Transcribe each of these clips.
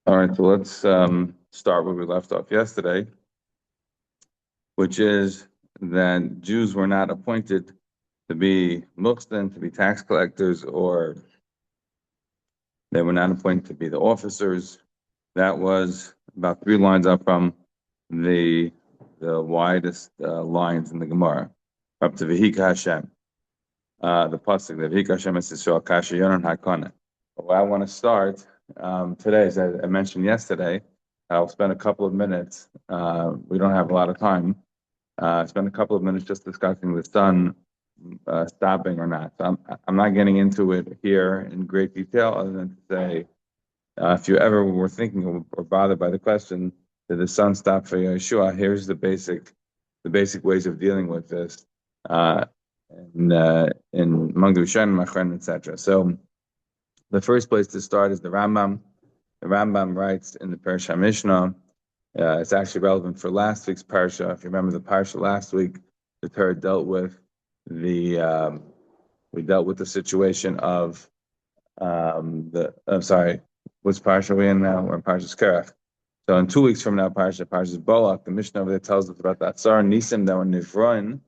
All right, so let's start where we left off yesterday, which is that Jews were not appointed to be muhsin, to be tax collectors, or they were not appointed to be the officers. That was about 3 lines up from the widest lines in the Gemara, up to Vehika Hashem, the pasuk that Vehika Hashem is Yisrael Kasher Yonan Hakana. Where I want to start today, as I mentioned yesterday, I'll spend a couple of minutes. We don't have a lot of time. Spend a couple of minutes just discussing the sun stopping or not. So I'm not getting into it here in great detail, other than to say, if you ever were thinking or bothered by the question, did the sun stop for Yeshua? Here's the basic ways of dealing with this in Magdu Shen, Machren, etc. So the first place to start is the Rambam. The Rambam writes in the Parsha Mishnah. It's actually relevant for last week's Parsha. If you remember the Parsha last week, the Torah dealt with we dealt with the situation of I'm sorry, which Parsha are we in now? We're in Parsha's Kerach. So in 2 weeks from now, Parsha's Bolak, the Mishnah over there tells us about that Tsar Nisim that were nivroin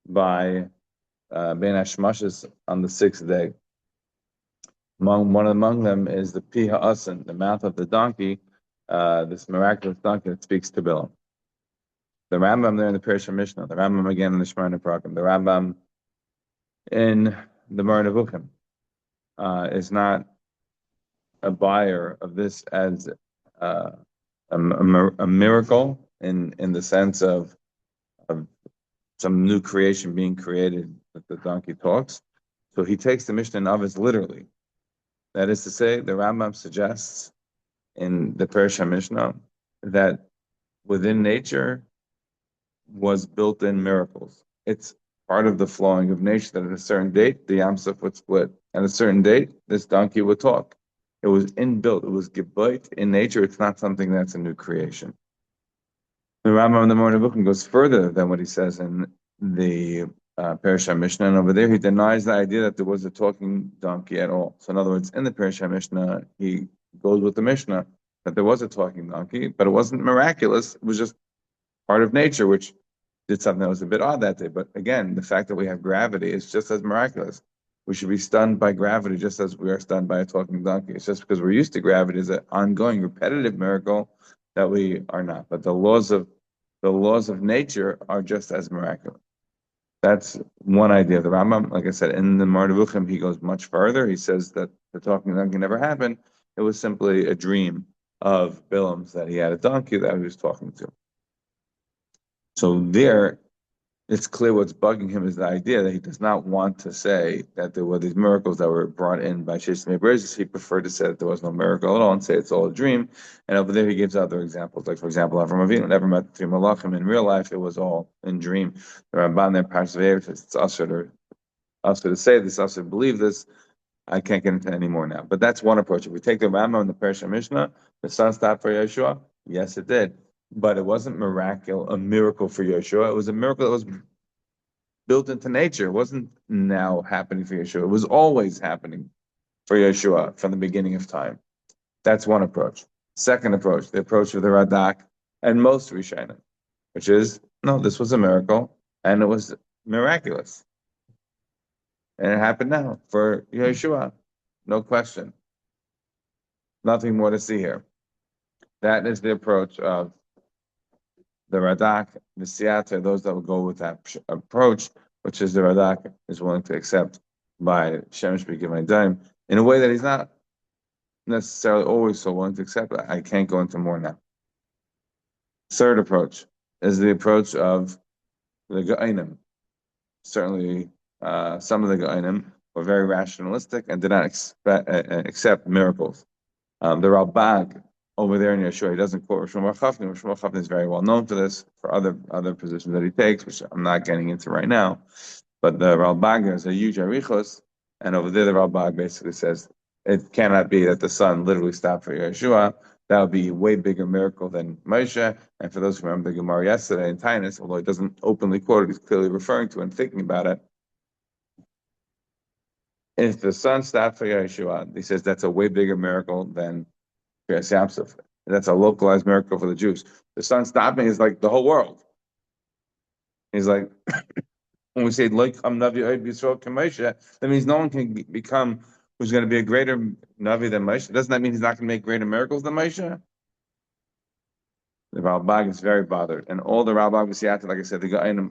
by Ben Hashmashis on the 6th day. Among them is the Piha Asin, the mouth of the donkey, this miraculous donkey that speaks to Bilam. The Rambam there in the Parsha Mishnah, the Rambam again in the Shemar Neprakim, the Rambam in the Moreh Nevuchim is not a buyer of this as a miracle in the sense of some new creation being created that the donkey talks. So he takes the Mishnah in Avos literally. That is to say, the Rambam suggests in the Parsha Mishnah that within nature was built-in miracles. It's part of the flowing of nature that at a certain date, the Yam Suf would split. At a certain date, this donkey would talk. It was inbuilt. It was gebayt in nature. It's not something that's a new creation. The Rambam in the Moreh Nevuchim goes further than what he says in the Parsha Mishnah, and over there he denies the idea that there was a talking donkey at all. So in other words, in the Parsha Mishnah, he goes with the Mishnah that there was a talking donkey, but it wasn't miraculous. It was just part of nature, which did something that was a bit odd that day. But again, the fact that we have gravity is just as miraculous. We should be stunned by gravity just as we are stunned by a talking donkey. It's just because we're used to gravity as an ongoing, repetitive miracle that we are not. But the laws of nature are just as miraculous. That's one idea of the Rambam. Like I said, in the Moreh Nevuchim, he goes much further. He says that the talking donkey never happened. It was simply a dream of Bilam's that he had a donkey that he was talking to. So there, it's clear what's bugging him is the idea that he does not want to say that there were these miracles that were brought in by Shishmei Berezus. He preferred to say that there was no miracle at all and say it's all a dream. And over there he gives other examples, like for example, Avram Avinu never met the three malachim in real life. It was all in dream. The Ramban there, Parshas Vayera, it's usher to say this, usher to believe this. I can't get into any more now. But that's one approach. If we take the Rambam and the Parsha Mishnah, the sun stopped for Yeshua. Yes, it did. But it wasn't a miracle for Yeshua. It was a miracle that was built into nature. It wasn't now happening for Yeshua. It was always happening for Yeshua from the beginning of time. That's one approach. Second approach, the approach of the Radak and most Rishonim, which is, no, this was a miracle and it was miraculous. And it happened now for Yeshua. No question. Nothing more to see here. That is the approach of the Radak, the Siyata, those that will go with that approach, which is the Radak is willing to accept by Shemesh B'Gimai Daim in a way that he's not necessarily always so willing to accept. I can't go into more now. Third approach is the approach of the Ga'ainim. Certainly, some of the Ga'ainim were very rationalistic and did not accept miracles. The Ralbag over there in Yeshua, he doesn't quote Rosh Chafni. Rosh Chafni is very well known for this, for other positions that he takes, which I'm not getting into right now. But the Ralbag is a huge arichos, and over there the Ralbag basically says it cannot be that the sun literally stopped for Yeshua. That would be a way bigger miracle than Moshe. And for those who remember the Gemara yesterday in Taanit, although he doesn't openly quote it, he's clearly referring to and thinking about it. If the sun stopped for Yeshua, he says that's a way bigger miracle than Yes, Yamsuf. That's a localized miracle for the Jews. The sun stopping is like the whole world. He's like, when we say like Navi Oed Yisrael Kamosha, that means no one can become who's going to be a greater Navi than Moshe. Doesn't that mean he's not going to make greater miracles than Moshe? The Ralbag is very bothered, and all the Ralbag V'siyata, like I said,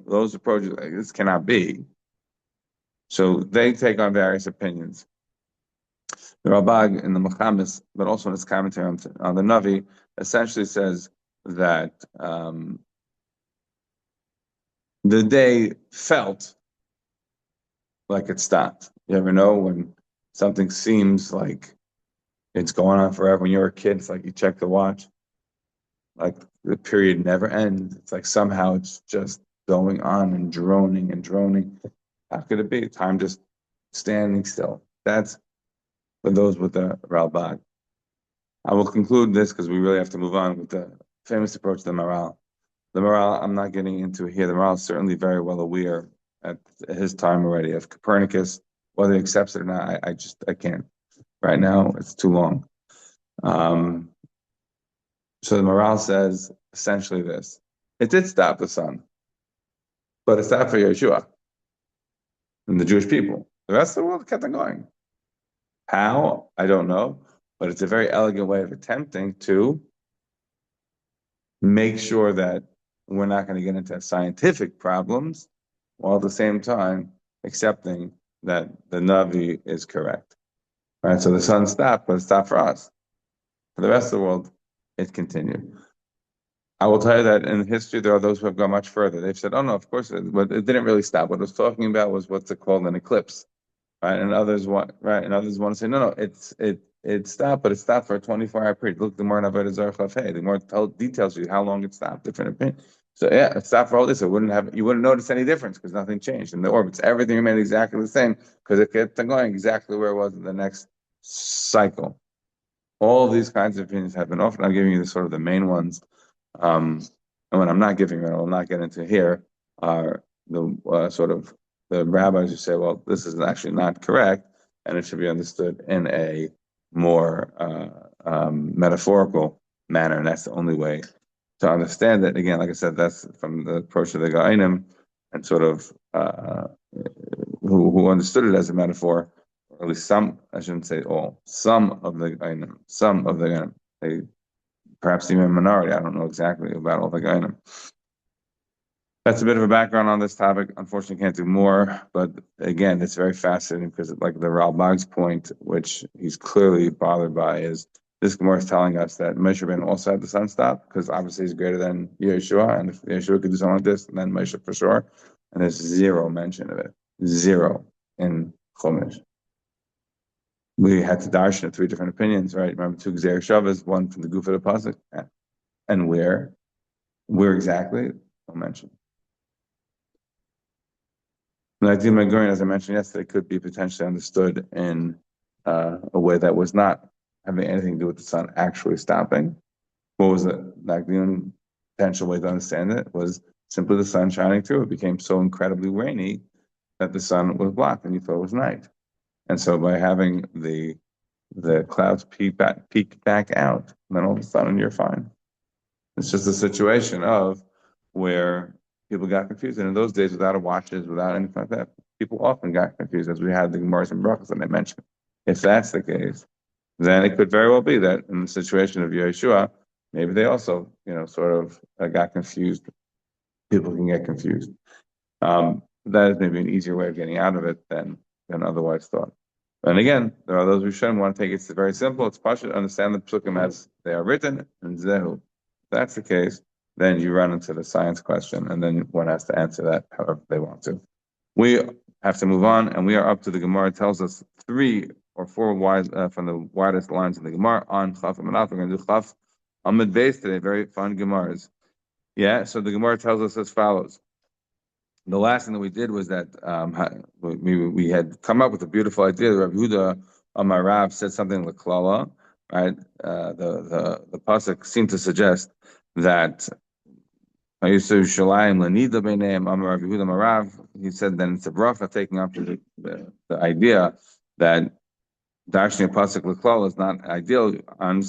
those approaches like this cannot be. So they take on various opinions. The Ralbag in the Muhammad's, but also in his commentary on the Navi, essentially says that the day felt like it stopped. You ever know when something seems like it's going on forever? When you're a kid, it's like you check the watch, like the period never ends. It's like somehow it's just going on and droning and droning. How could it be? Time just standing still. That's for those with the Ralbag. I will conclude this because we really have to move on with the famous approach to the Maral. The Maral, I'm not getting into it here. The Maral is certainly very well aware at his time already of Copernicus. Whether he accepts it or not, I can't. Right now, it's too long. So the Maral says essentially this: it did stop the sun, but it stopped for Yeshua and the Jewish people. The rest of the world kept on going. How? I don't know, but it's a very elegant way of attempting to make sure that we're not going to get into scientific problems while at the same time accepting that the Navi is correct. Right? So the sun stopped, but it stopped for us. For the rest of the world, it continued. I will tell you that in history, there are those who have gone much further. They've said, oh no, of course, but it didn't really stop. What it was talking about was what's it called, an eclipse. Right? And others want to say, no, it stopped, but it stopped for a 24-hour period. Look, the more Avodah Zarah Chafei, the more details you how long it stopped, different opinion. So yeah, it stopped for all this. You wouldn't notice any difference because nothing changed in the orbits. Everything remained exactly the same because it kept on going exactly where it was in the next cycle. All of these kinds of opinions have been offered. I'm giving you the sort of the main ones. And when I'm not giving it, I will not get into here, are the sort of the rabbis who say, well, this is actually not correct, and it should be understood in a more metaphorical manner, and that's the only way to understand it. Again, like I said, that's from the approach of the Ga'inim, and sort of who understood it as a metaphor, or at least some, I shouldn't say all, some of the Ga'inim, they perhaps even a minority. I don't know exactly about all the Ga'inim. That's a bit of a background on this topic. Unfortunately, can't do more. But again, it's very fascinating because, like the Ralbag's point, which he's clearly bothered by, is this Gemara is telling us that Moshe Rabbeinu also had the sun stop because obviously he's greater than Yeshua, and if Yeshua could do something like this, then Moshe for sure. And there's zero mention of it, zero in Chumash. We had to darshan three different opinions, right? Remember, two Gzer Shavas, one from the goof of the pasuk, and where exactly? No mention. The idea of Megorian, as I mentioned yesterday, could be potentially understood in a way that was not having anything to do with the sun actually stopping. What was it? The potential way to understand it was simply the sun shining through. It became so incredibly rainy that the sun was blocked and you thought it was night. And so by having the clouds peek back out, then all of a sudden you're fine. It's just a situation of where people got confused. And in those days, without watches, without anything like that, people often got confused, as we had the Gemaras and Brachos that I mentioned. If that's the case, then it could very well be that in the situation of Yeshua, maybe they also, sort of got confused. People can get confused. That is maybe an easier way of getting out of it than otherwise thought. And again, there are those who shouldn't want to take it. It's very simple. It's possible to understand the psukim as they are written, and zehu. If that's the case, then you run into the science question, and then one has to answer that however they want to. We have to move on, and we are up to the Gemara. It tells us 3 or 4 from the widest lines in the Gemara on Chaf and Manaf. We're going to do Chaf Amud Beis today. Very fun Gemaras. Yeah, so the Gemara tells us as follows. The last thing that we did was that we had come up with a beautiful idea. Rabbi Yehuda Amar Rav said something like Klala, right? The pasuk seemed to suggest that he said then it's a bracha taking up the idea that Darshni pasuk l'klal is not ideal.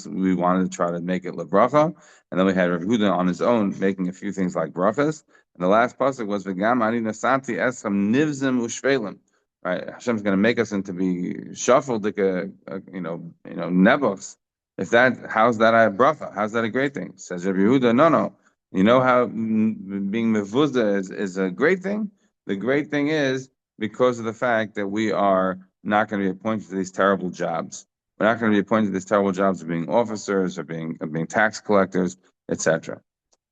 We wanted to try to make it lebracha, and then we had Rav Huda on his own making a few things like brachas. And the last pasuk was v'gam ani nasanti eschem nivzim u'shvelim. Right, Hashem's going to make us into be shuffled like nebuchs. If that, how's that a bracha? How's that a great thing? Says Rav Yehuda, no. You know how being mevuzah is a great thing? The great thing is because of the fact that we are not going to be appointed to these terrible jobs. We're not going to be appointed to these terrible jobs of being officers or being tax collectors, etc.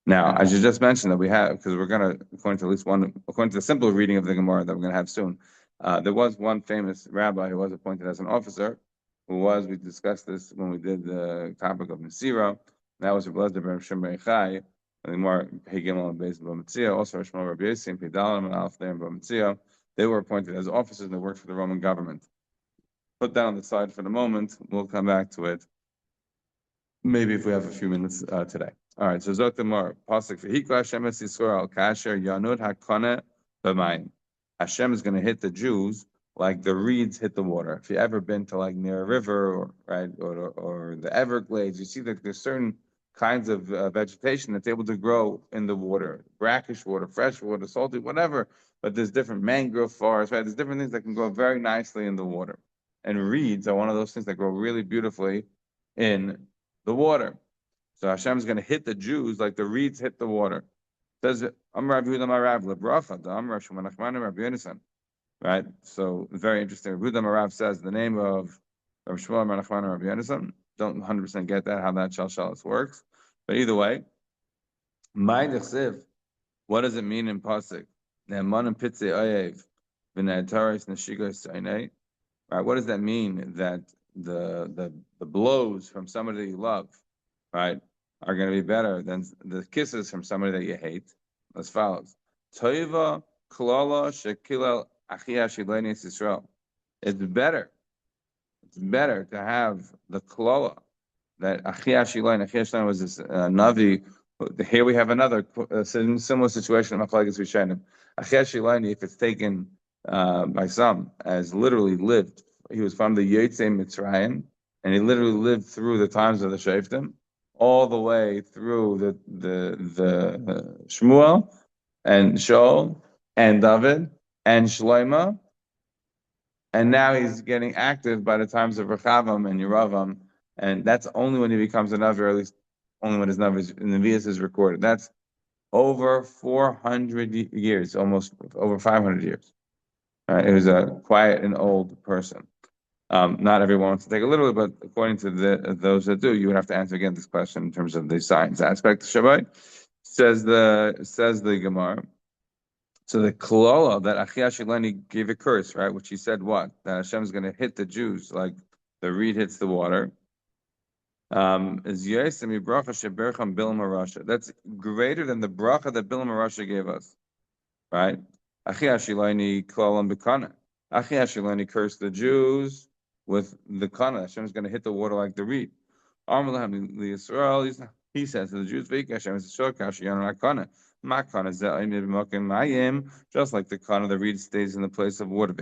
Now, I should just mention that we have, because we're going to, according to at least one, according to the simple reading of the Gemara that we're going to have soon, there was one famous rabbi who was appointed as an officer, we discussed this when we did the topic of Nasira. That was Rabbi Lezer ben Shimon Chai, and the Gemara Hegimel and Beis B'Mitzia, also Shmuel Rabbi Yossi and Pedalim and Alf there in B'Mitzia. They were appointed as officers and they worked for the Roman government. Put that on the side for the moment. We'll come back to it. Maybe if we have a few minutes today. All right. So Zotamar Pasuk V'Hikla Hashem Es Yisrael Kasher Yanud Hakone B'Mayim. Hashem is going to hit the Jews like the reeds hit the water. If you ever been to like near a river or the Everglades, you see that there's certain kinds of vegetation that's able to grow in the water, brackish water, fresh water, salty, whatever. But there's different mangrove forests, right? There's different things that can grow very nicely in the water. And reeds are one of those things that grow really beautifully in the water. So Hashem is going to hit the Jews like the reeds hit the water. It says right? So very interesting. Rabbi Marav says the name of Rabbi Shmuel Menachman Rabbi Yonasan. Don't 100% get that how that shalshalis works, but either way, my dechsiv. What does it mean in pasuk? Ne'eman pitzei oyev v'ne'ataris neshigos einei. Right? What does that mean? That the blows from somebody that you love, right, are going to be better than the kisses from somebody that you hate. As follows: Toiva klala shekilal achia shilenis Yisrael. It's better. It's better to have the klala that achia shilein was this navi. Here we have another similar situation. Achia shilein, if it's taken by some as literally lived. He was from the Yotzei Mitzrayim, and he literally lived through the times of the Shoftim, all the way through the Shmuel and Shaul and David and Shlomo, and now he's getting active by the times of Rechavam and Yeravam, and that's only when he becomes a Navi, or at least only when his Navius is recorded. That's over 400 years, almost over 500 years. He was a quiet and old person. Not everyone wants to take it literally, but according to those that do, you would have to answer again this question in terms of the science aspect of Shabbat. Says the Gemara. So the Klala that Achia Shileni gave a curse, right? Which he said what? That Hashem is going to hit the Jews like the reed hits the water. Is Yesemi Bracha Shebercham Bilam Rasha. That's greater than the bracha that Bilam Rasha gave us, right? Achia Shileni Klalam B'Kana. Achia Shileni cursed the Jews with the kana. Hashem is going to hit the water like the reed. He says to the Jews, just like the kana, the reed stays in the place of water.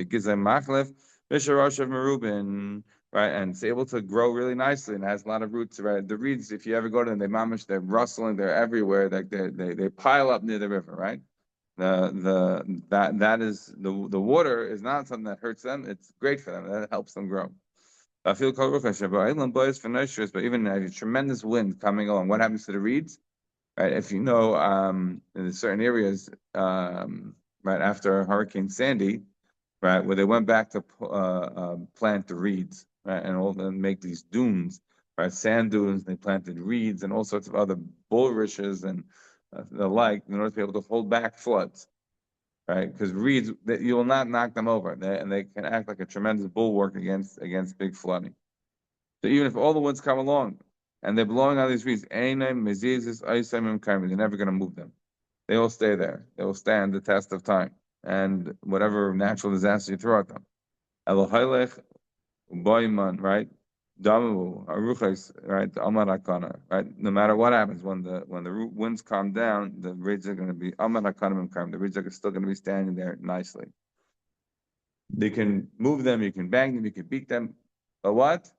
Right, and it's able to grow really nicely and has a lot of roots. Right, the reeds, if you ever go to them, they're rustling, they're everywhere. Like they pile up near the river. Right, that is the water is not something that hurts them. It's great for them. That helps them grow. I feel called but even a tremendous wind coming along, what happens to the reeds? Right, if you know, in certain areas, right after Hurricane Sandy, right, where they went back to plant the reeds, right, and make these dunes, right, sand dunes. They planted reeds and all sorts of other bulrushes and the like in order to be able to hold back floods, right? Because reeds, you will not knock them over, and they can act like a tremendous bulwark against big flooding. So even if all the winds come along and they're blowing out these reeds, they're never going to move them. They will stay there. They will stand the test of time and whatever natural disaster you throw at them. Right? Damu, Aruchas, right? Amarakana, right? No matter what happens, when the winds calm down, the reeds are going to be Amarakana. The reeds are still going to be standing there nicely. You can move them, you can bang them, you can beat them. But what?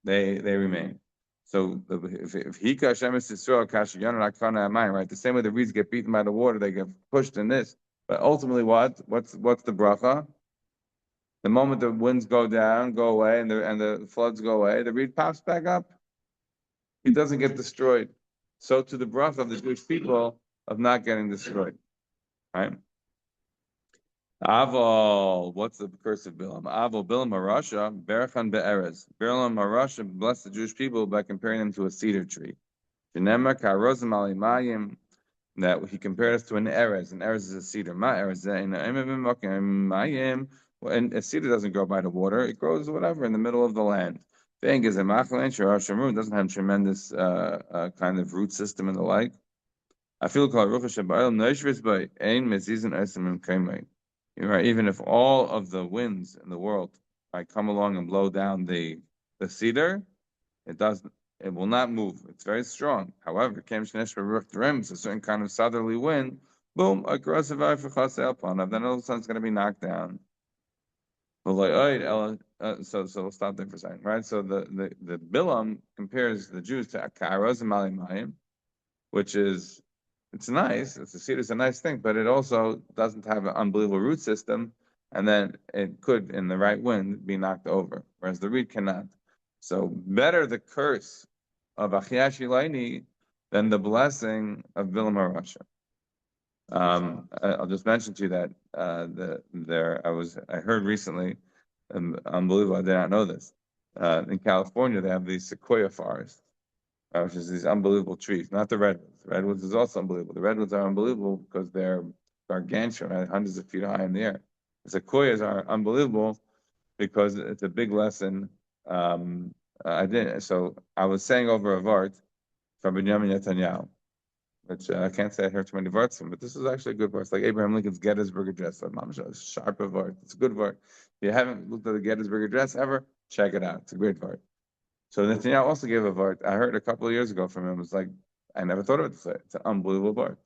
They remain. So if Hika Hashem is Yisrael, Kasha Yonah Akana Amayim, right? The same way the reeds get beaten by the water, they get pushed in this. But ultimately, what's the bracha? The moment the winds go down, go away, and the floods go away, the reed pops back up. He doesn't get destroyed. So to the bracha of the Jewish people of not getting destroyed, right? Aval, what's the curse of Bilam? Aval Bilam Harasha, Berachan Be'erez. Bilam Harasha blessed the Jewish people by comparing them to a cedar tree. V'nemar Ka'arozim Alimayim, that he compared us to an erez. An erez is a cedar. Ma erez and a cedar doesn't grow by the water; it grows whatever in the middle of the land. Thing is, a machlan doesn't have tremendous kind of root system and the like. I feel called ruchas shabayil noishvis by ein mezizin esimim kaimei. You're right. Even if all of the winds in the world might come along and blow down the cedar, it doesn't. It will not move. It's very strong. However, it's a certain kind of southerly wind. Boom, aggressive then all of a sudden it's going to be knocked down. So we'll stop there for a second, right? So the Bilam compares the Jews to Ka'arozim Alimayim, which is it's nice. It's a nice thing, but it also doesn't have an unbelievable root system, and then it could, in the right wind, be knocked over, whereas the reed cannot. So better the curse of Achiashi Laini than the blessing of Bilam HaRasha. I'll just mention to you that I heard recently, unbelievable, I did not know this. In California, they have these sequoia forests, which is these unbelievable trees, not the redwoods. The redwoods is also unbelievable. The redwoods are unbelievable because they're gargantuan, right? Hundreds of feet high in the air. The sequoias are unbelievable because it's a big lesson. So I was saying over a vart from Benjamin Netanyahu, which I can't say I heard too many varts from, but this is actually a good vart. It's like Abraham Lincoln's Gettysburg Address. Sharp vart. It's a good vart. If you haven't looked at the Gettysburg Address ever, check it out. It's a great vart. So Netanyahu also gave a vart. I heard a couple of years ago from him. It was like, I never thought of it this way. It's an unbelievable vart.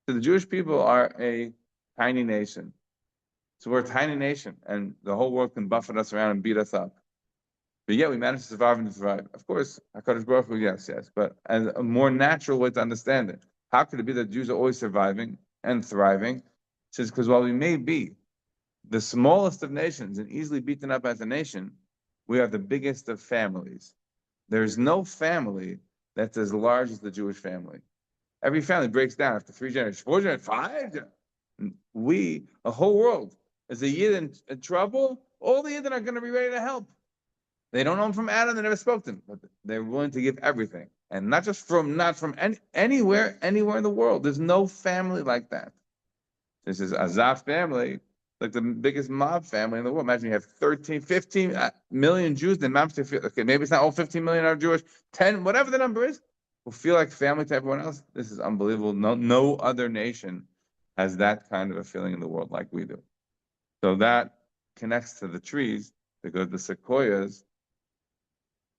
So the Jewish people are a tiny nation. So we're a tiny nation, and the whole world can buffet us around and beat us up. But yet we manage to survive and thrive. Of course, HaKadosh Baruch Hu, yes. But as a more natural way to understand it, how could it be that Jews are always surviving and thriving? It says, because while we may be the smallest of nations and easily beaten up as a nation, we are the biggest of families. There's no family that's as large as the Jewish family. Every family breaks down after 3 generations, 4 generations, 5 generations. A whole world, is a Yid in trouble, all the Yidden are going to be ready to help. They don't know him from Adam, they never spoke to him, but they're willing to give everything. And not from anywhere in the world. There's no family like that. This is Azaf family, like the biggest mob family in the world. Imagine you have 15 million Jews, then mobs feel, okay, maybe it's not all 15 million are Jewish, 10, whatever the number is, will feel like family to everyone else. This is unbelievable. No other nation has that kind of a feeling in the world like we do. So that connects to the trees, because the sequoias,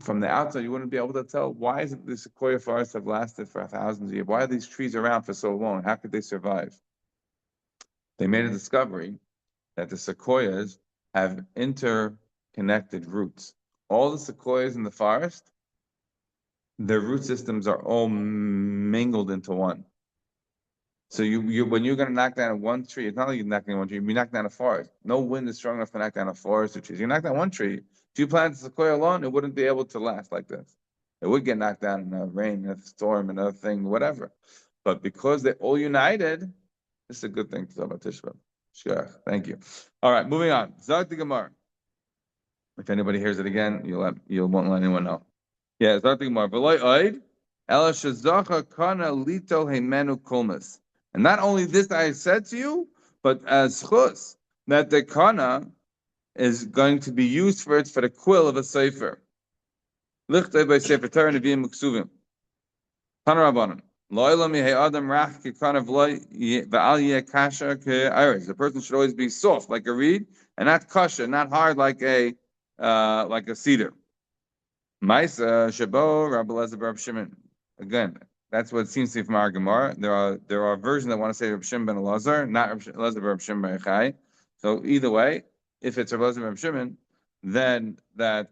from the outside, you wouldn't be able to tell, why is it the sequoia forests have lasted for thousands of years? Why are these trees around for so long? How could they survive? They made a discovery that the sequoias have interconnected roots. All the sequoias in the forest, their root systems are all mingled into one. So when you're going to knock down one tree, it's not like you're knocking down one tree, you knock down a forest. No wind is strong enough to knock down a forest of trees. You knock down one tree, if you planted the sequoia alone, it wouldn't be able to last like this. It would get knocked down in a rain, in a storm, another thing, whatever. But because they're all united, this is a good thing to talk about Tishba. Sure, thank you. All right, moving on. Zog the Gemara. If anybody hears it again, you won't let anyone know. Yeah, Zog the Gemara. V'loi oid, ela shezacha kana lito heimenu kulmas. And not only this I said to you, but as chus, that the kana is going to be used for the quill of a sefer. Lichtei by sefer Torah neviim uksuvim. Tana Rabbanan. The person should always be soft like a reed, and not kasha, not hard like a cedar. Maisa Shabo Rabbi Elazar Bar Shimon. Again, that's what it seems to be from our Gemara. There are versions that want to say Rabbi Shimon ben Elazar, not Elazar Bar Shimon ben Yochai. So either way, if it's Rabbi Elazar Bar Shimon, then that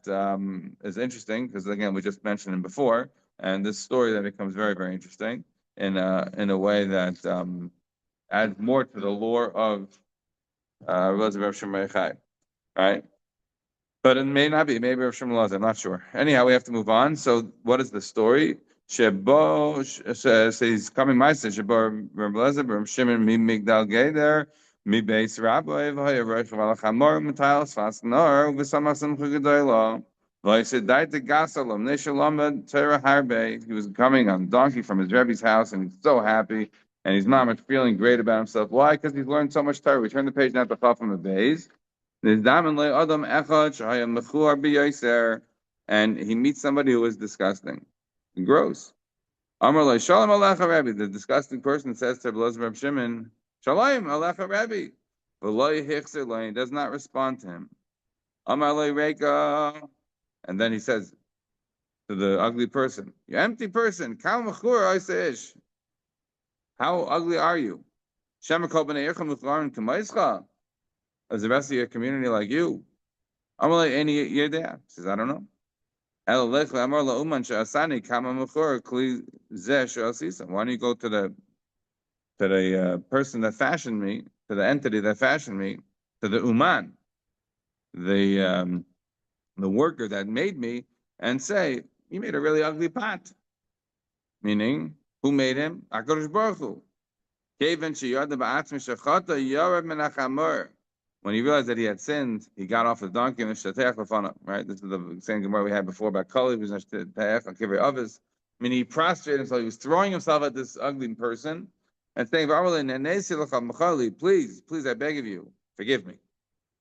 is interesting because again we just mentioned him before, and this story then becomes very very interesting in a way that adds more to the lore of Rav Shimon Yochai, right? But it may not be. Maybe Rav Shimon Elazar. I'm not sure. Anyhow, we have to move on. So, what is the story? Shebo says he's coming. My says Shebo Rav Elazar, Rav Shimon mi Migdal Geder mi Beis Rabbi v'Hayavrich v'Alachamor Matail Sfasnor v'Samasim Chugadoylo. He said, "Died to Gasalam Neshalom Torah Harbe." He was coming on donkey from his Rebbe's house, and he's so happy, and he's not much feeling great about himself. Why? Because he's learned so much Torah. We turn the page now to Chafam Beis. And he meets somebody who is disgusting, gross. Amar lo Shalom Alecha Rabbi. The disgusting person says to Reb Shimon, Shalom Alecha Rabbi. He does not respond to him. Amar lo Reika. And then he says to the ugly person, "You empty person, how ugly are you? Is the rest of your community like you?" Amalei any yedea. He says, I don't know. Why don't you go to the person that fashioned me, to the entity that fashioned me, to the uman, the worker that made me, and say, you made a really ugly pot. Meaning, who made him? HaKadosh Baruch Hu. When he realized that he had sinned, he got off the donkey and right? This is the same Gemara we had before about Kali, who's others. I mean, he prostrated himself. He was throwing himself at this ugly person and saying, "Please, please, I beg of you, forgive me."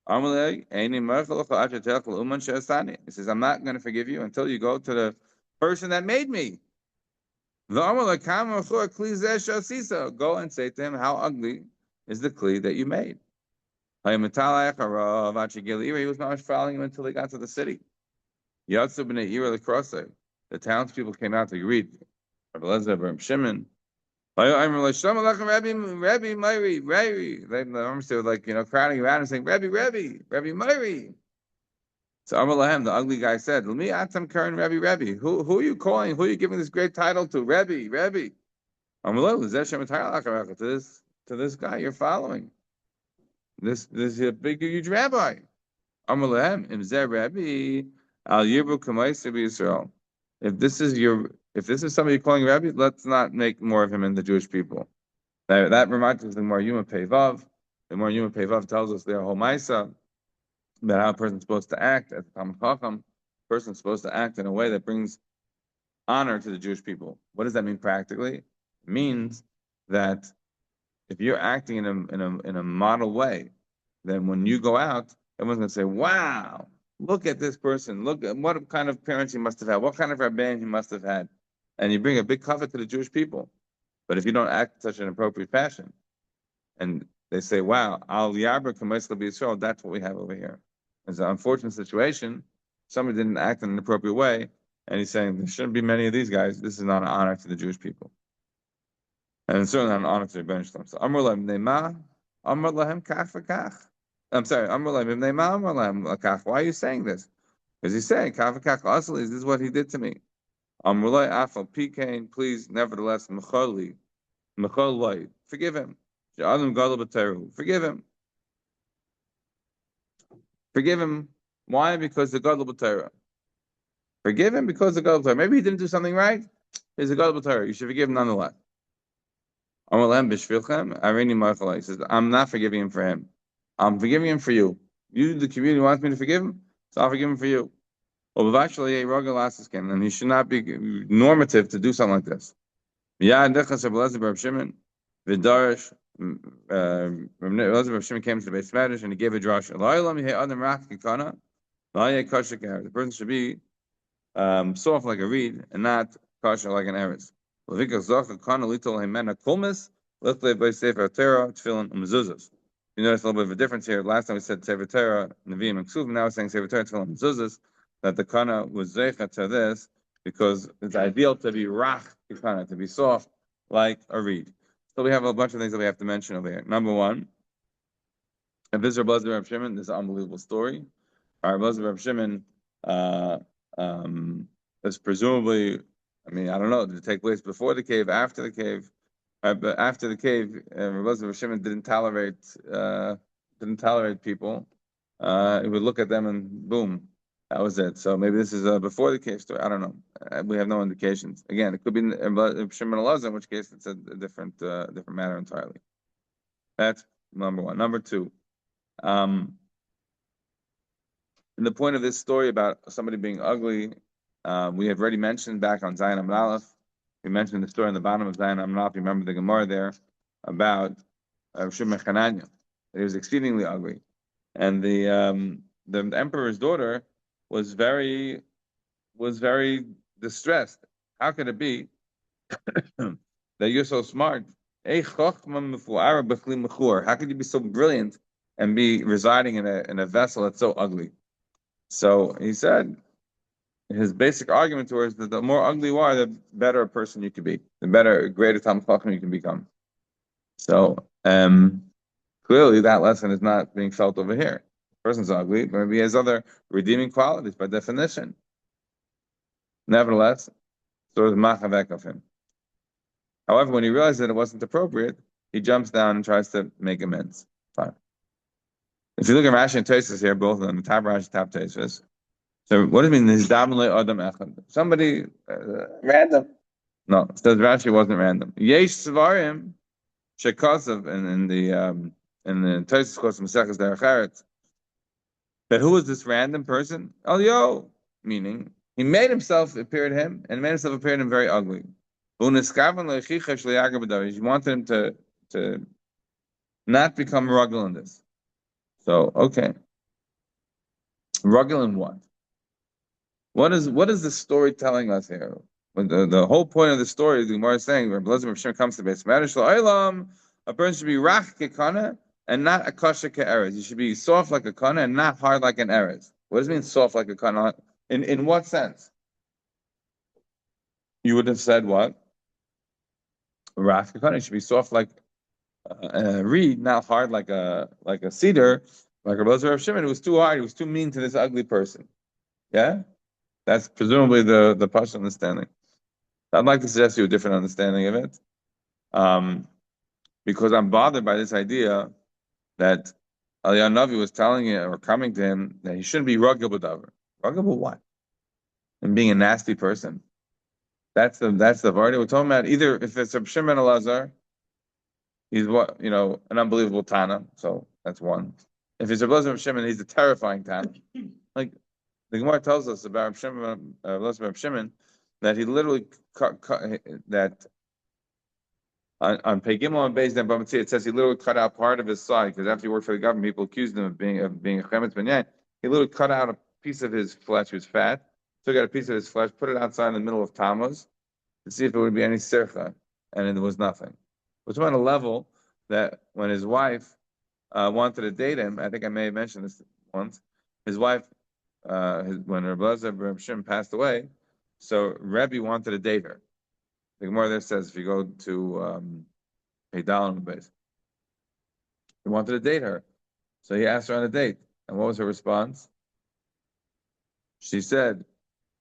He says, "I'm not going to forgive you until you go to the person that made me." Go and say to him, "How ugly is the kli that you made?" He was not following him until he got to the city. The townspeople came out to greet Rabbi Elazar, Rabbi Shimon. They were like, crowding around and saying, Rabbi, Rabbi, Rabbi Meiri. So Amar Lahem, the ugly guy said, L'mi atam karen Rabbi, Rabbi. Who are you calling? Who are you giving this great title to? Rabbi, Rabbi. Amar Lahem, to this guy you're following. This is a big, huge rabbi. Amar Lahem, Imzer Rabbi, Al Yirbu Kamaisa Yisrael. If this is somebody you're calling Rabbi, let's not make more of him in the Jewish people. That reminds us of the more Yuma Pevav. The more Yuma Pevav tells us their whole Maisa, about how a person's supposed to act as a Talmid Chacham. A person's supposed to act in a way that brings honor to the Jewish people. What does that mean practically? It means that if you're acting in a model way, then when you go out, everyone's going to say, "Wow, look at this person! Look at what kind of parents he must have had! What kind of rabban he must have had!" And you bring a big cover to the Jewish people. But if you don't act in such an appropriate fashion, and they say, "Wow, Al Yabra Kamaisla B'Yisrael," that's what we have over here. It's an unfortunate situation. Somebody didn't act in an appropriate way, and he's saying there shouldn't be many of these guys. This is not an honor to the Jewish people, and it's certainly not an honor to the Rebbeinu Shalom. So Amar Lahem Neima, Amar Lahem Kach V'Kach. I'm sorry, Amar Lahem Neima, Amar Lahem Kach. Why are you saying this? Because he's saying Kach V'Kach Asli. This is what he did to me. Amar Lahem Afal Pikain. Please, nevertheless, Mecholi, Mecholoi, forgive him. Adam Gadol B'Teru. Forgive him. Forgive him. Why? Because the Gadol B'Teru. Forgive him because the Gadol B'Teru. Maybe he didn't do something right. He's a Gadol B'Teru. You should forgive him nonetheless. He says, I'm not forgiving him for him. I'm forgiving him for you. You, the community, wants me to forgive him, so I'll forgive him for you. And he should not be normative to do something like this. Vidarish, Elazar Shimon came to the base Medrash and he gave a drasha. The person should be soft like a reed and not kosher like an eretz. You notice a little bit of a difference here. Last time we said Sefer Torah, Nevi'im and Ksuvim. Now we're saying Sefer Torah, Tefillin, and Mezuzos. That the kana was zeicha to this because it's ideal to be rach kana, to be soft like a reed. So we have a bunch of things that we have to mention over here. Number one, if this is Rabbi Shimon, this is an unbelievable story. Rabbi Elazar Reb Shimon uh, is presumably, I mean, I don't know, did it take place before the cave, after the cave? But after the cave, Rabbi Elazar Reb Shimon didn't tolerate people. He would look at them and boom, that was it. So maybe this is before the cave story. I don't know. We have no indications. Again, it could be Reb Shimon Elazar, in which case it's a different matter entirely. That's number one. Number two. Um, And the point of this story about somebody being ugly, we have already mentioned back on Zion Amud Aleph. We mentioned the story on the bottom of Zion Amud Aleph. You remember the Gemara there about Shimon Chananya. He was exceedingly ugly, and the emperor's daughter was very distressed. How could it be that you're so smart? How could you be so brilliant and be residing in a vessel that's so ugly? So he said his basic argument to her is that the more ugly you are, the better a person you can be, the better, greater Talmid Chacham you can become. So clearly that lesson is not being felt over here. The person's ugly, but maybe he has other redeeming qualities by definition. Nevertheless, so is machavek of him. However, when he realizes that it wasn't appropriate, he jumps down and tries to make amends. Fine. If you look at Rashi and Tosfos here, both of them, the top Rashi, top Tosfos. So what does it mean? Adam echad. Somebody random. No, it says Rashi wasn't random. Yesh svarim shekasav in the Tosfos Kos Maseches Derech Eretz. But who was this random person? Elio, meaning he made himself appear to him and made himself appear to him very ugly. He wanted him to not become ruggle in this. So okay, ruggle in what? What is the story telling us here? The whole point of the story, the Gemara is saying, when Elazar Reb Shimon comes to Beis Medrash L'Olam, a person should be rach kekana and not a kasha ke'erez. You should be soft like a kana and not hard like an erez. What does it mean soft like a kana? In what sense? You would have said what? Rach kekana. You should be soft like a reed, not hard like a cedar. Like Elazar Reb Shimon, it was too hard. He was too mean to this ugly person. Yeah, that's presumably the Pasha understanding. I'd like to suggest you a different understanding of it, because I'm bothered by this idea that Eliyahu Navi was telling him or coming to him that he shouldn't be rugged b'davar. Rugged with what? And being a nasty person. That's the party we're talking about. Either if it's a Shimon Elazar, he's an unbelievable Tana. So that's one. If it's a Elazar Shimon, he's a terrifying Tana. Like the Gemara tells us about Elazar Shimon, that he literally cut that on Pegimel and Beis Dan it says he literally cut out part of his side because after he worked for the government, people accused him of being a chemetz benyan. He literally cut out a piece of his flesh. He was fat. Took out a piece of his flesh, put it outside in the middle of Tammuz to see if it would be any sircha, and there was nothing. It was on a level that when his wife wanted to date him, I think I may have mentioned this once. His wife, when Reb Elazar Reb Shimon passed away, so Rebbe wanted to date her. The Gemara there says if you go to Heidal on the base, he wanted to date her, so he asked her on a date, and what was her response? She said,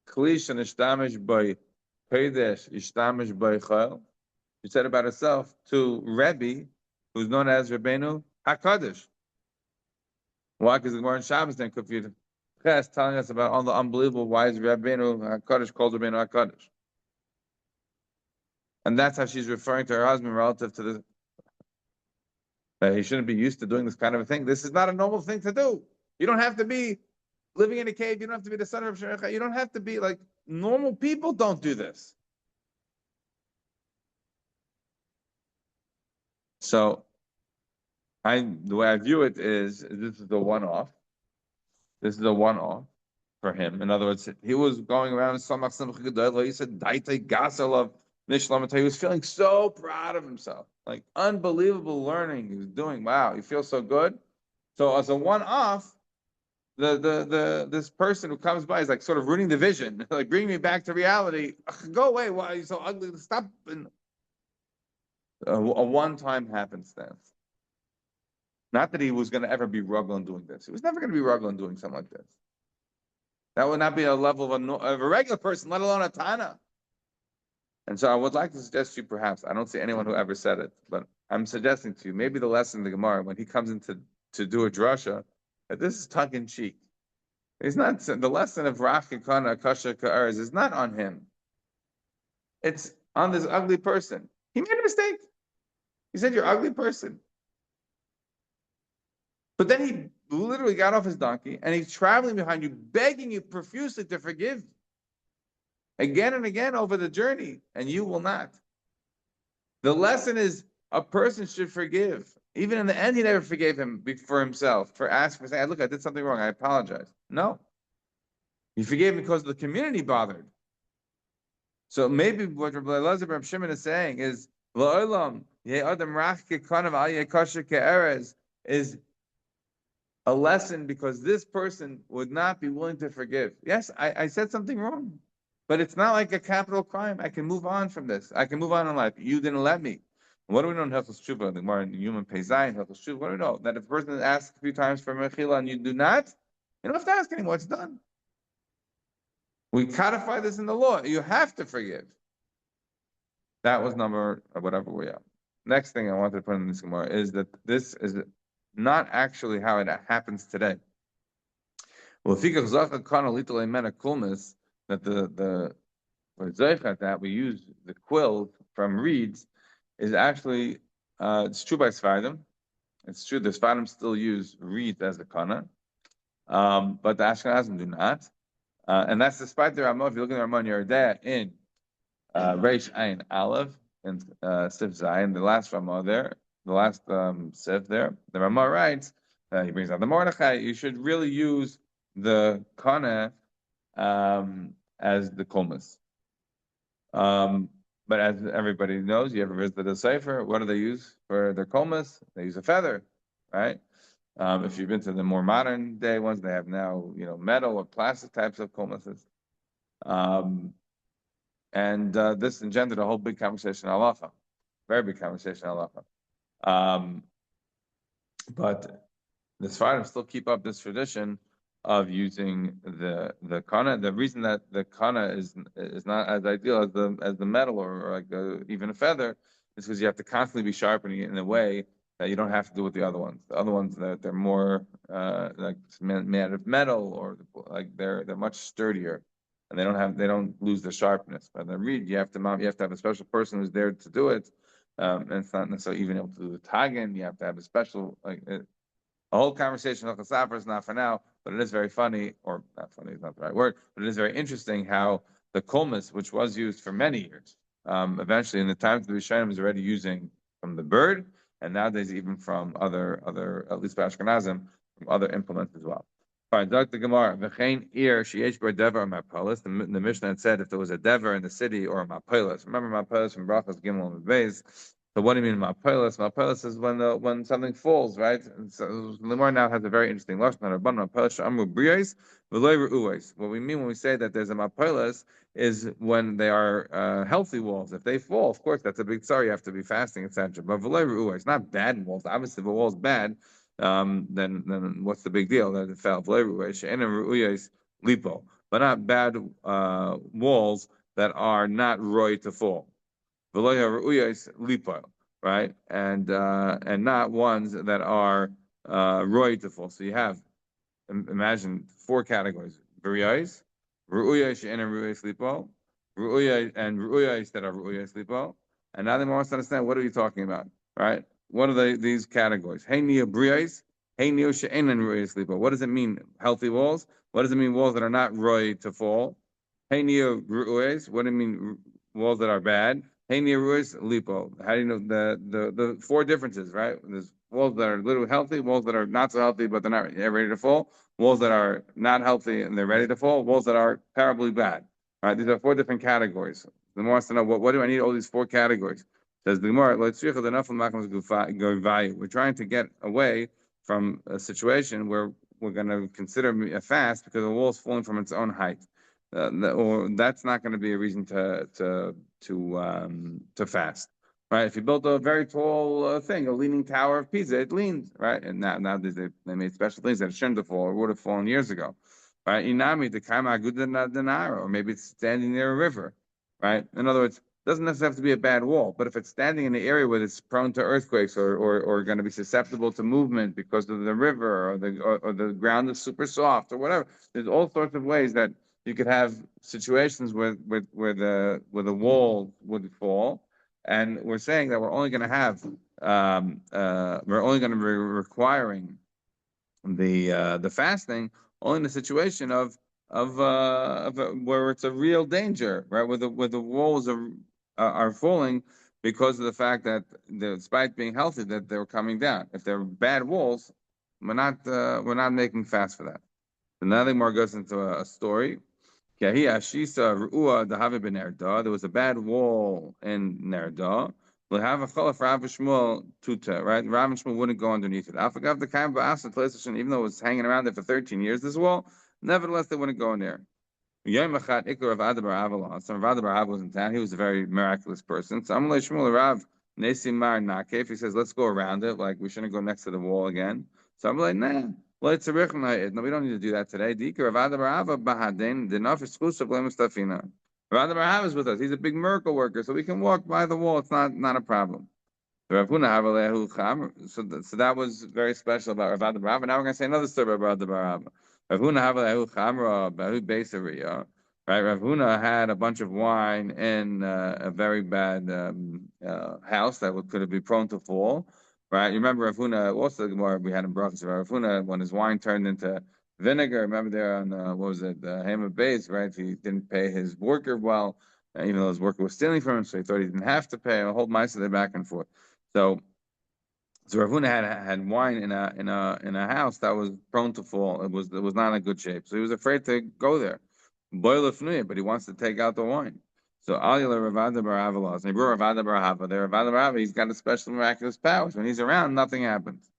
"Klish and ishtamish by peidesh ishtamish by chayil." She said about herself to Rebbe, who's known as Rebbeinu Hakadosh. Why? Because the Gemara in Shabbos then confused telling us about all the unbelievable wise Rebbeinu Hakadosh called Rebbeinu Hakadosh. And that's how she's referring to her husband relative to the that he shouldn't be used to doing this kind of a thing. This is not a normal thing to do. You don't have to be living in a cave. You don't have to be the son of Sherecha. You don't have to be like normal people don't do this. So the way I view it is this is a one-off. This is a one-off for him. In other words, he was going around he said Daite Gasalov Nishlamata. He was feeling so proud of himself. Like unbelievable learning he was doing. Wow, you feel so good. So as a one-off, this person who comes by is like sort of ruining the vision, like bring me back to reality. Go away! Why are you so ugly? Stop! And a one-time happenstance. Not that he was going to ever be rugged on doing this. He was never going to be rugged on doing something like this. That would not be a level of a regular person, let alone a Tana. And so I would like to suggest to you, perhaps, I don't see anyone who ever said it, but I'm suggesting to you, maybe the lesson in the Gemara, when he comes into to do a drasha, that this is tongue in cheek. It's not the lesson of Rach Kana Akasha Ka'arz is not on him. It's on this ugly person. He made a mistake. He said, "You're an ugly person." But then he literally got off his donkey and he's traveling behind you, begging you profusely to forgive again and again over the journey, and you will not. The lesson is a person should forgive. Even in the end, he never forgave him for himself, for asking, for saying, "Look, I did something wrong. I apologize." No. He forgave him because the community bothered. So maybe what Rabbi Elazar Reb Shimon is saying is, "La'olam ye'adam rach kekanav al yekasher ke'erez," is a lesson because this person would not be willing to forgive. Yes, I said something wrong, but it's not like a capital crime. I can move on from this. I can move on in life. You didn't let me. What do we know in Hilchos Tshuva? The Gemara in Human Peizayin, Hilchos Tshuva. What do we know? That if a person asks a few times for mechila and you do not, you don't have to ask anymore. It's done. We codify this in the law. You have to forgive. That was number whatever we are. Next thing I wanted to put in this Gemara is that this is not actually how it happens today. Well, that that we use the quill from reeds is actually it's true by Sfardim. It's true the Sfardim still use reeds as the kana, but the Ashkenazim do not, and that's despite the Ramah. If you look at the Ramah Yeridea in Reish Ayin Aleph and Sif Zayin, the last Ramah there, the last Sif there, the Ramah writes, he brings out the Mordechai, you should really use the kana as the kulmas. But as everybody knows, you ever visited a sefer, what do they use for their kulmas? They use a feather, right? If you've been to the more modern day ones, they have now, metal or plastic types of kulmases. And this engendered a whole big conversation on halacha, very big conversation on halacha. But the Sfardim still keep up this tradition of using the kana. The reason that the kana is not as ideal as the metal or like even a feather is because you have to constantly be sharpening it in a way that you don't have to do with the other ones. The other ones that they're more like made out of metal or like they're much sturdier and they don't lose their sharpness. But the reed you have to have a special person who's there to do it, and it's not necessarily even able to do the tagging. You have to have a special a whole conversation of Chasafar is not for now, but it is very funny, or not funny is not the right word, but it is very interesting how the kulmus, which was used for many years, eventually in the times of the Rishonim was already using from the bird, and nowadays even from other at least by Ashkenazim, from other implements as well. All right, Dr. Gemara, v'chein ir sheyesh bar dever mapalis. The Mishnah had said if there was a dever in the city or a mapalis. Remember mapalis from Brachos Gimel and Beis. So what do you mean mapalis? Mapalis is when something falls, right? And so Limor now has a very interesting lashon. What we mean when we say that there's a mapalis is when they are healthy walls. If they fall, of course, that's a big sorry. You have to be fasting, etc. But it's not bad walls. Obviously, if a wall's bad, then what's the big deal? That it fell. Lipo, but not bad walls that are not roy to fall. Right, and not ones that are roy to fall. So you have imagine 4 categories: Ru'uyos, Ru'uyos she'ena Ru'uyos lipo, Ru'uyos that are Ru'uyos lipo. And now they want to understand what are you talking about, right? What are these categories? Hey neo Brios, hey neo she'ena Ru'uyos lipo. What does it mean? Healthy walls. What does it mean? Walls that are not roy to fall. Hey neo Ru'uyos. What do you mean? Walls that are bad. Hey neo Ru'uyos lipo. How do you know the 4 differences? Right? There's walls that are literally healthy, walls that are not so healthy but they're not ready to fall, walls that are not healthy and they're ready to fall, walls that are terribly bad. All right, these are 4 different categories. The more wants to know what do I need all these 4 categories? Says the Gemara, we're trying to get away from a situation where we're going to consider a fast because the wall is falling from its own height. Or that's not going to be a reason to fast. Right, if you built a very tall thing, a leaning tower of Pisa, it leans, right? And nowadays they made special things that it shouldn't have fallen or would have fallen years ago, right? Inami the kama denara, or maybe it's standing near a river, right? In other words, it doesn't necessarily have to be a bad wall, but if it's standing in the area where it's prone to earthquakes or going to be susceptible to movement because of the river or the ground is super soft or whatever, there's all sorts of ways that you could have situations where the wall would fall, and we're saying that we're only going to have we're only going to be requiring the fasting only in the situation of where it's a real danger, right? Where the walls are falling because of the fact that despite being healthy, that they're coming down. If they're bad walls, we're not making fast for that. So now the more goes into a story. There was a bad wall in Nerda. We'll have a cholaf Rav Shmuel tuta, right? Rav and Shmuel wouldn't go underneath it. I forgot the kind of even though it was hanging around there for 13 years, this wall, nevertheless, they wouldn't go in there. Yom Echad Ikar of Adabar Avalon. So Rav Adabar was in town. He was a very miraculous person. So Amalei Shmuel Rav Nesim Mar Nakef. He says, let's go around it. Like we shouldn't go next to the wall again. So I'm like, nah. Well, it's a richna. No, we don't need to do that today. Dikar Rav Adabar Ava Bahadin. The enough exclusive blame Stafina. Rav Adabar is with us. He's a big miracle worker, so we can walk by the wall. It's not a problem. So that was very special about Rav Bar. Now we're going to say another story about Rav Bar. Rav Huna Havalehu Chamra Bahu Beisariya. Right, Rav Huna had a bunch of wine in a very bad house that could be prone to fall. Right, you remember Rav Huna? Also, the Gemara we had in Brachos. Rav Huna, when his wine turned into vinegar. Remember there on what was it, the Ham of Beis? Right, he didn't pay his worker well, even though his worker was stealing from him, so he thought he didn't have to pay. A whole mice there back and forth. So, Rav Huna had wine in a house that was prone to fall. It was not in good shape. So he was afraid to go there. Boil but he wants to take out the wine. So Alila Ravada Baravalas. And he brought Ravada Barahava there. Ravada Barahava, he's got a special miraculous powers. When he's around, nothing happens.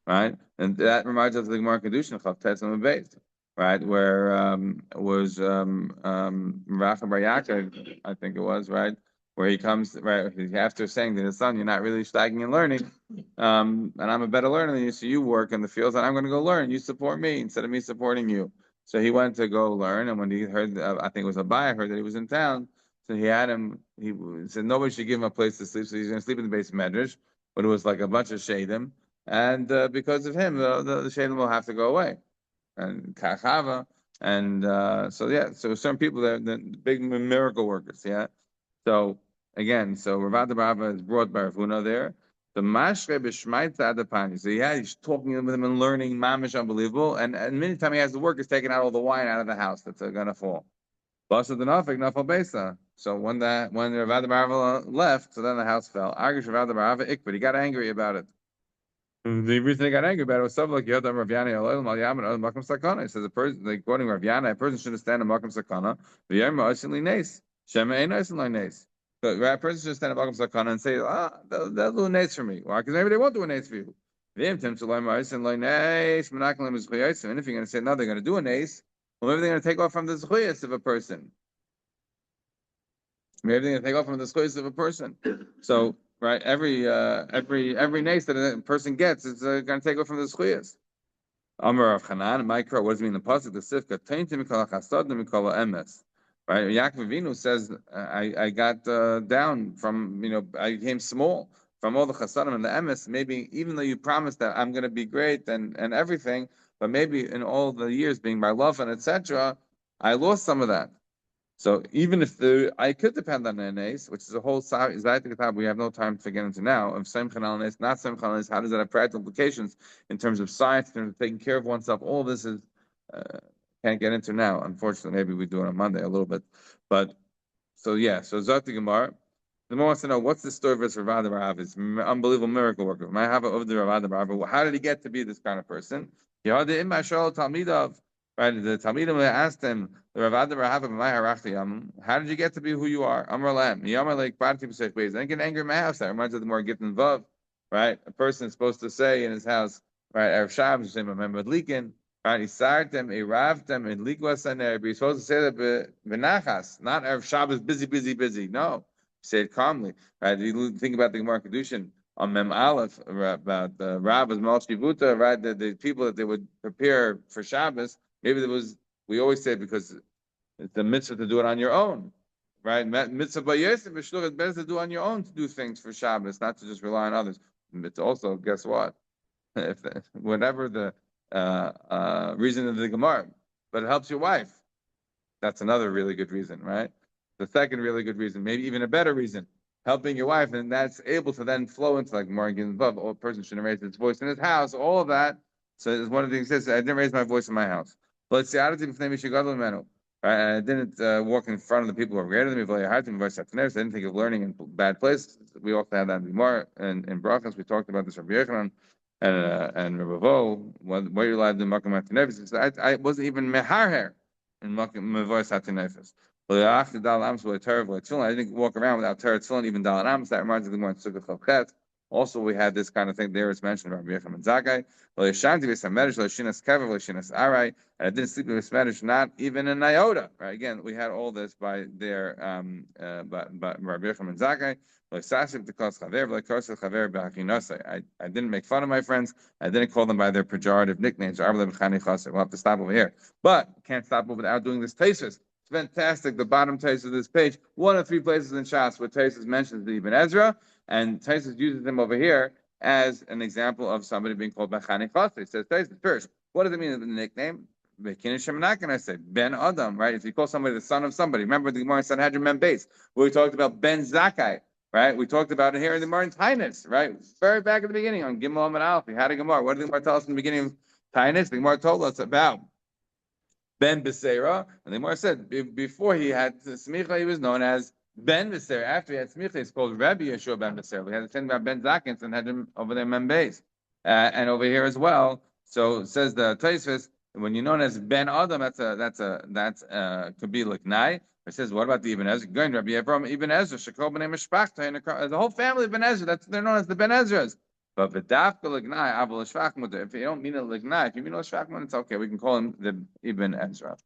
Right? And that reminds us of the Gemara Kedushin Chav Tetz on the base. Right, where was Rafa Bar Yaakov, I think it was, right? Where he comes, right, after saying to his son, you're not really stagging and learning, and I'm a better learner than you, so you work in the fields, and I'm going to go learn. You support me instead of me supporting you. So he went to go learn, and when he heard, I think it was a buyer, heard that he was in town, so he had him, he said nobody should give him a place to sleep, so he's going to sleep in the base of Medrash, but it was like a bunch of shadim, and because of him, the shadim will have to go away. And Kachava, and so certain people, they're big miracle workers, yeah. So again, so Rav Barava is brought by Rav Huna there. The Mashre b'Shmaita Adapani. So he's talking with him and learning mamish unbelievable, and many times he has the workers taking out all the wine out of the house that's gonna fall. Basa denafik nafal besa. So when Rav Barava left, so then the house fell. Argish Rav Barava ikbid. He got angry about it. The reason they got angry about it was something like Yodam Ravyani Aloil Malyam and Makam Sakana. It says a person, like quoting Ravyana, a person shouldn't stand in Makam Sakana. The Yerma Osinli Nes. Shema Ein Osinli Nes. So a person should stand in Makam Sakana and say, they'll do a Nes for me. Why? Because maybe they won't do a Nes for you. And if you're going to say no, they're going to do a Nes, well, maybe they're going to take off from the Zchuyas of a person. Maybe they're going to take off from the Zchuyas of a person. So right, every nace that a person gets is going to take off from the schuyas. Amar of Hanan, Micro. What does it mean? The pasuk the sifka taintim mikol chasadim mikol emes. Right, Yaakov Avinu says, I got down from I became small from all the chasadim and the emes. Maybe even though you promised that I'm going to be great and everything, but maybe in all the years being my love and etc., I lost some of that. So even if I could depend on an ace, which is a whole side we have no time to get into now, of Semchan al Nes, not Semchan al Nes, how does that have practical implications in terms of science, in terms of taking care of oneself? All this is can't get into now. Unfortunately, maybe we do it on Monday a little bit. But so Zati Gemara. The more wants to know what's the story of Rav Bar. It's an unbelievable miracle worker. How did he get to be this kind of person? Right, the Talmidim asked him, how did you get to be who you are? Amar Lam. I get angry in my house. That reminds me of the more Gittin Vav, right? A person is supposed to say in his house, right, Erev Shabbos, remember Likin, right? He sartem, he ravtem, and likwasaner. But he's supposed to say that benachas, not Erev Shabbos, busy. No, say it calmly, right? You think about the Gemara Kedushin on Mem Aleph about the Rabbis Mal Shivuta, right? The people that they would prepare for Shabbos. Maybe there was we always say because it's a mitzvah to do it on your own, right? Mitzvah b'yosef v'shluch, it's better to do on your own to do things for Shabbos, not to just rely on others. It's also, guess what? If whatever the reason of the Gemara, but it helps your wife. That's another really good reason, right? The second really good reason, maybe even a better reason, helping your wife, and that's able to then flow into like Morgan above. A person shouldn't raise his voice in his house, all of that. So it's one of the things that says, I didn't raise my voice in my house. But let's say, right? I didn't walk in front of the people who are greater than me. I didn't think of learning in bad places. We also had that more in Brachas. We talked about this from Yochanan and Rabavo. What you're allowed to do Makam Hatinefes. I wasn't even meharher in Makam Mevois Hatinefes. I didn't walk around without Torah Tefillin, even Dalet Amos. That reminds me of the more Sukkot Chavchet. Also, we had this kind of thing there. It's mentioned about Rabbi Yechim and Zakai. And I didn't sleep in this Medrash, not even in iota. Right? Again, we had all this by their by Rabbi Yechim and Zakai. I didn't make fun of my friends. I didn't call them by their pejorative nicknames. We'll have to stop over here, but can't stop without doing this thesis. Fantastic. The bottom Taisus of this page, one of three places in Shas where Taisus mentions the Ibn Ezra, and Taisus uses him over here as an example of somebody being called Bechani Chassid. He says, Taisus, first, what does it mean in the nickname? I say Ben Adam, right? If you call somebody the son of somebody, remember the Gemara Sanhedrin Mem Beis, where we talked about Ben Zakkai, right? We talked about it here in the Gemara in Taanit, right? Very back at the beginning on Gimel and Aleph. We had a Gemara. What did the Gemara tell us in the beginning of Taanit? The Gemara told us about Ben Beseira, and the Gemara said before he had Smicha, he was known as Ben Beseira. After he had Smicha, he's called Rabbi Yeshua Ben Beseira. We had the thing about Ben Zakins and had him over there Membeis, and over here as well. So it says the Tosfos, when you're known as Ben Adam, that's could be Liknai. It says, what about the Ibn Ezra? Going Rabbi Avram Ibn Ezra, Shekol B'nei Mishpachta, the whole family of Ben Ezra. They're known as the Ben Ezras. But if you don't mean it lignai, if you mean it shvachman, it's okay. We can call him the Ibn Ezra.